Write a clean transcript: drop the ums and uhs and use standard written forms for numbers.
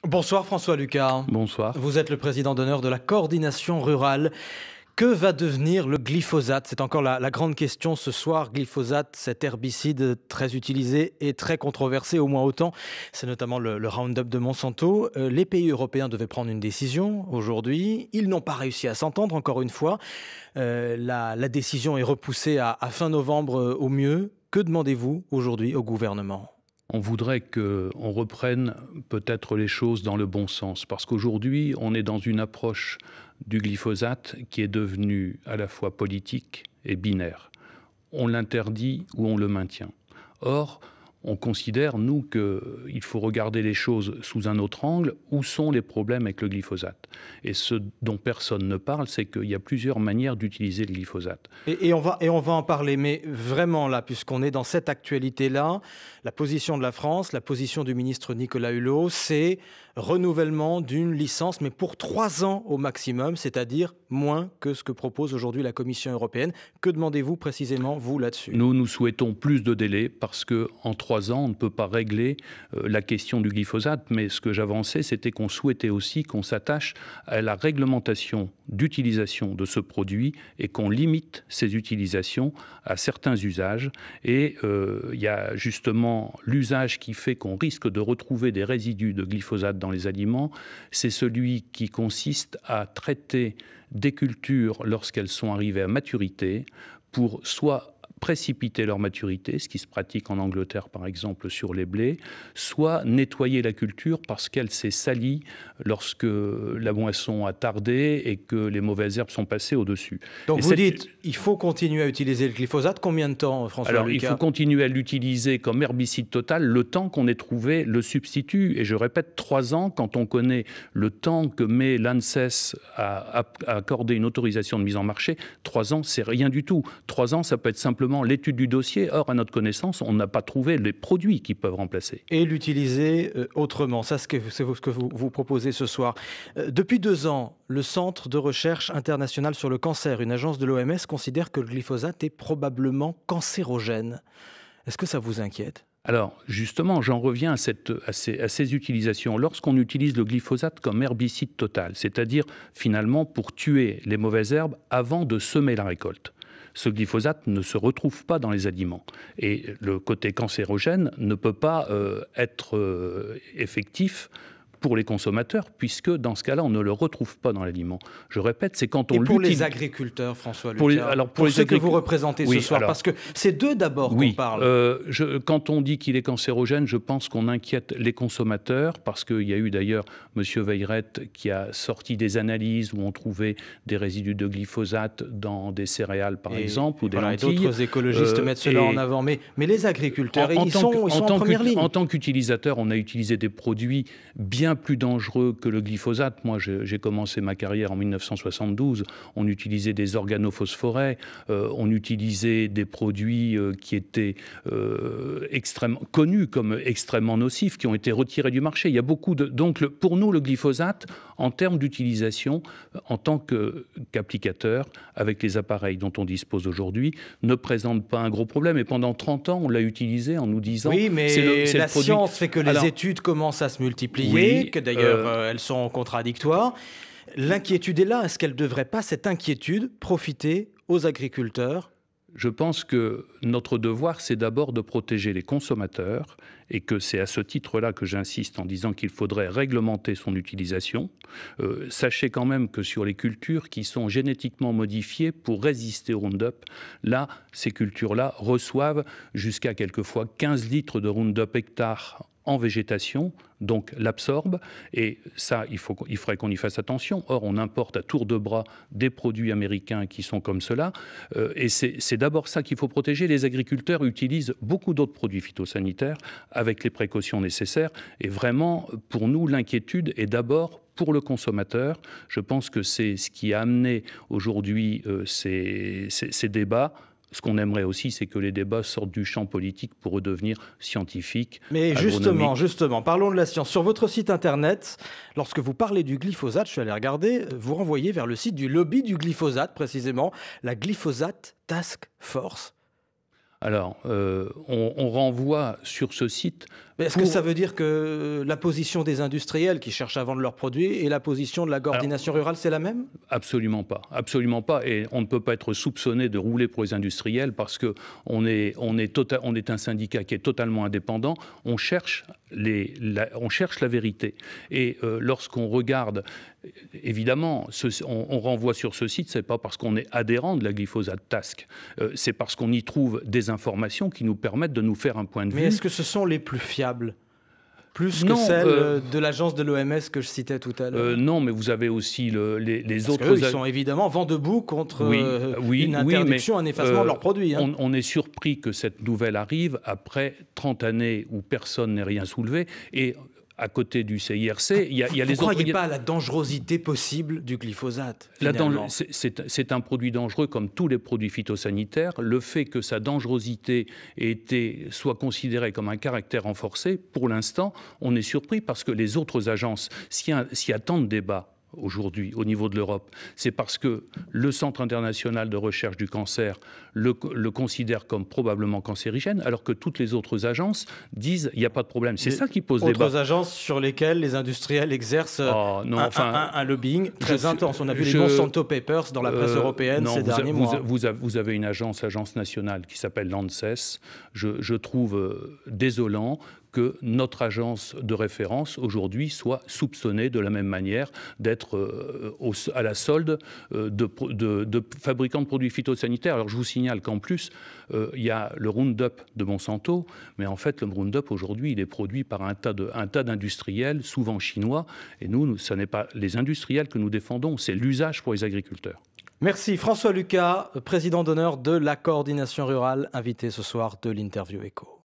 Bonsoir François Lucas. Bonsoir. Vous êtes le président d'honneur de la coordination rurale. Que va devenir le glyphosate? C'est encore la grande question ce soir. Glyphosate, cet herbicide très utilisé et très controversé, au moins autant. C'est notamment le Roundup de Monsanto. Les pays européens devaient prendre une décision aujourd'hui. Ils n'ont pas réussi à s'entendre, encore une fois. La décision est repoussée à fin novembre au mieux. Que demandez-vous aujourd'hui au gouvernement ? On voudrait qu'on reprenne peut-être les choses dans le bon sens, parce qu'aujourd'hui, on est dans une approche du glyphosate qui est devenue à la fois politique et binaire. On l'interdit ou on le maintient. Or, on considère, nous, qu'il faut regarder les choses sous un autre angle. Où sont les problèmes avec le glyphosate? Et ce dont personne ne parle, c'est qu'il y a plusieurs manières d'utiliser le glyphosate. Et on va en parler, mais vraiment là, puisqu'on est dans cette actualité-là, la position de la France, la position du ministre Nicolas Hulot, c'est renouvellement d'une licence, mais pour 3 ans au maximum, c'est-à-dire moins que ce que propose aujourd'hui la Commission européenne. Que demandez-vous précisément, vous, là-dessus? Nous souhaitons plus de délai parce qu'en 3 ans, on ne peut pas régler la question du glyphosate, mais ce que j'avançais, c'était qu'on souhaitait aussi qu'on s'attache à la réglementation d'utilisation de ce produit et qu'on limite ces utilisations à certains usages. Et il y a justement l'usage qui fait qu'on risque de retrouver des résidus de glyphosate dans les aliments, c'est celui qui consiste à traiter des cultures lorsqu'elles sont arrivées à maturité pour soit précipiter leur maturité, ce qui se pratique en Angleterre par exemple sur les blés, soit nettoyer la culture parce qu'elle s'est salie lorsque la moisson a tardé et que les mauvaises herbes sont passées au-dessus. Donc vous dites, il faut continuer à utiliser le glyphosate. Combien de temps, François Lucas ? Alors, il faut continuer à l'utiliser comme herbicide total le temps qu'on ait trouvé le substitut. Et je répète, 3 ans, quand on connaît le temps que met l'ANSES à accorder une autorisation de mise en marché, 3 ans, c'est rien du tout. 3 ans, ça peut être simplement l'étude du dossier. Or, à notre connaissance, on n'a pas trouvé les produits qui peuvent remplacer. Et l'utiliser autrement. Ça, c'est ce que vous proposez ce soir. Depuis 2 ans, le Centre de recherche international sur le cancer, une agence de l'OMS, considère que le glyphosate est probablement cancérogène. Est-ce que ça vous inquiète ? Alors, justement, j'en reviens à ces utilisations. Lorsqu'on utilise le glyphosate comme herbicide total, c'est-à-dire finalement pour tuer les mauvaises herbes avant de semer la récolte, ce glyphosate ne se retrouve pas dans les aliments. Et le côté cancérogène ne peut pas être effectif pour les consommateurs, puisque dans ce cas-là, on ne le retrouve pas dans l'aliment. Je répète, c'est quand on l'utilise... Et pour les agriculteurs, François Lucas, pour ceux que vous représentez ce soir, parce que c'est d'eux d'abord qu'on parle. Quand on dit qu'il est cancérogène, je pense qu'on inquiète les consommateurs, parce qu'il y a eu d'ailleurs M. Weyreth qui a sorti des analyses où on trouvait des résidus de glyphosate dans des céréales, par exemple, ou des lentilles. Et d'autres écologistes mettent cela en avant. Mais les agriculteurs, ils sont en première ligne. En tant qu'utilisateur, on a utilisé des produits bien plus dangereux que le glyphosate. Moi, j'ai commencé ma carrière en 1972. On utilisait des organophosphorés, on utilisait des produits qui étaient extrêmement connus comme extrêmement nocifs, qui ont été retirés du marché. Il y a beaucoup de... Donc, pour nous, le glyphosate, en termes d'utilisation, en tant qu'applicateur, avec les appareils dont on dispose aujourd'hui, ne présente pas un gros problème. Et pendant 30 ans, on l'a utilisé en nous disant... Oui, mais la science fait que les études commencent à se multiplier. Oui, que d'ailleurs elles sont contradictoires. L'inquiétude est là. Est-ce qu'elle ne devrait pas, cette inquiétude, profiter aux agriculteurs ? Je pense que notre devoir, c'est d'abord de protéger les consommateurs et que c'est à ce titre-là que j'insiste en disant qu'il faudrait réglementer son utilisation. Sachez quand même que sur les cultures qui sont génétiquement modifiées pour résister au Roundup, là, ces cultures-là reçoivent jusqu'à quelquefois 15 litres de Roundup hectare en végétation, donc l'absorbe, et ça, il faudrait qu'on y fasse attention. Or, on importe à tour de bras des produits américains qui sont comme cela, et c'est d'abord ça qu'il faut protéger. Les agriculteurs utilisent beaucoup d'autres produits phytosanitaires avec les précautions nécessaires, et vraiment, pour nous, l'inquiétude est d'abord pour le consommateur. Je pense que c'est ce qui a amené aujourd'hui ces débats. Ce qu'on aimerait aussi, c'est que les débats sortent du champ politique pour redevenir scientifiques. Mais justement, parlons de la science. Sur votre site internet, lorsque vous parlez du glyphosate, je suis allé regarder, vous renvoyez vers le site du lobby du glyphosate, précisément, la Glyphosate Task Force. Alors, on renvoie sur ce site... Est-ce que ça veut dire que la position des industriels qui cherchent à vendre leurs produits et la position de la coordination rurale, c'est la même? Absolument pas. Absolument pas. Et on ne peut pas être soupçonné de rouler pour les industriels parce qu'on est un syndicat qui est totalement indépendant. On cherche la vérité. Et lorsqu'on regarde, évidemment, on renvoie sur ce site, c'est pas parce qu'on est adhérent de la Glyphosate Task, c'est parce qu'on y trouve des informations qui nous permettent de nous faire un point de vue. Mais est-ce que ce sont les plus fiables? Plus que celles de l'agence de l'OMS que je citais tout à l'heure. Non, mais vous avez aussi les autres... Parce qu'eux, ils sont évidemment vent debout contre une interdiction, un effacement de leurs produits. Hein. On est surpris que cette nouvelle arrive après 30 années où personne n'est rien soulevé. Et à côté du CIRC, il y a les autres... Vous ne croyez pas à la dangerosité possible du glyphosate? C'est un produit dangereux comme tous les produits phytosanitaires. Le fait que sa dangerosité soit considérée comme un caractère renforcé, pour l'instant, on est surpris parce que les autres agences, s'il y a tant de débats aujourd'hui au niveau de l'Europe, c'est parce que le Centre international de recherche du cancer le considère comme probablement cancérigène, alors que toutes les autres agences disent il n'y a pas de problème. C'est ça qui pose débat. Autres agences sur lesquelles les industriels exercent un lobbying très intense. On a vu les Monsanto Papers dans la presse européenne ces derniers mois. Vous avez une agence nationale qui s'appelle l'ANSES. Je trouve désolant que notre agence de référence aujourd'hui soit soupçonnée de la même manière d'être à la solde de fabricants de produits phytosanitaires. Alors je vous signale qu'en plus, il y a le Roundup de Monsanto, mais en fait le Roundup aujourd'hui il est produit par un tas d'industriels, souvent chinois, et nous, ce n'est pas les industriels que nous défendons, c'est l'usage pour les agriculteurs. Merci François Lucas, président d'honneur de la coordination rurale, invité ce soir de l'Interview Éco.